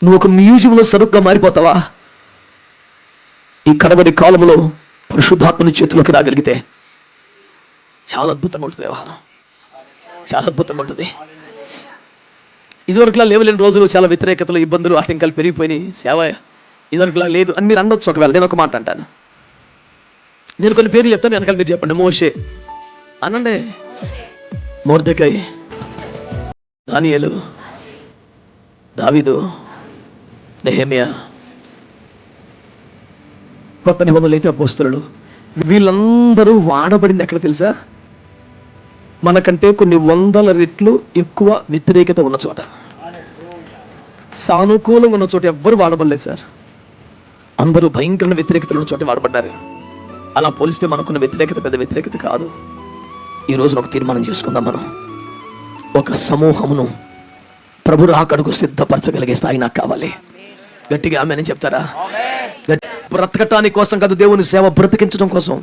నువ్వు ఒక మ్యూజియంలో సరుగ్గా మారిపోతావా? ఈ కడవరి కాలంలో పరిశుద్ధాత్మని చేతిలోకి రాగలిగితే చాలా అద్భుతంగా ఉంటుంది వ్యవహారం, చాలా అద్భుతంగా ఉంటుంది. ఇదివరకులా లేవలేని రోజులు, చాలా వ్యతిరేకతలు, ఇబ్బందులు, ఆటంకాలు పెరిగిపోయినాయి. సేవ ఇదివరకులా లేదు అని మీరు అనొచ్చు. ఒకవేళ నేను ఒక మాట అంటాను, నేను కొన్ని పేర్లు చెప్తాను, వెనకాల మీరు చెప్పండి. మోషే అనండి, మొర్దెకై, దానియేలు, దావీదు, నెహెమ్యా, కొత్త నిబంధనలు అయితే అపోస్తలులు. వీళ్ళందరూ వాడబడింది ఎక్కడ తెలుసా? మనకంటే కొన్ని 100 రెట్లు ఎక్కువ వ్యతిరేకత ఉన్న చోట, సానుకూలంగా ఉన్న చోట ఎవ్వరు వాడబడలేదు సార్. అందరూ భయంకరమైన వ్యతిరేకతలు ఉన్న చోట వాడబడ్డారు. అలా పోలిస్తే మనకున్న వ్యతిరేకత పెద్ద వ్యతిరేకత కాదు. ఈ రోజున ఒక తీర్మానం చేసుకుందాం. మనం ఒక సమూహమును ప్రభు రాకడకు సిద్ధపరచగలిగే స్థాయి నాకు కావాలి. గట్టిగా ఆమేన్ చెప్తారా? బ్రతకటానికి కోసం కాదు, దేవుని సేవ బ్రతికించడం కోసం.